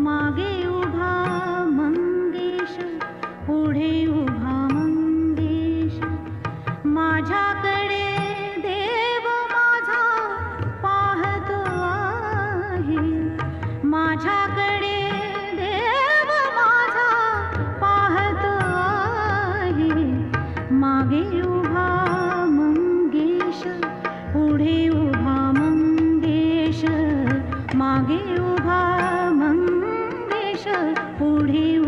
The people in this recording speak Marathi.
मागे उभा मंगेश, पुढे उभा मंगेश. माझ्याकडे देव माझा पाहतो आहे. माझ्याकडे देव माझा पाहतो आहे. मागे उभा मंगेश, पुढे उभा मंगेश. मागे उभा मंगेश, पुढे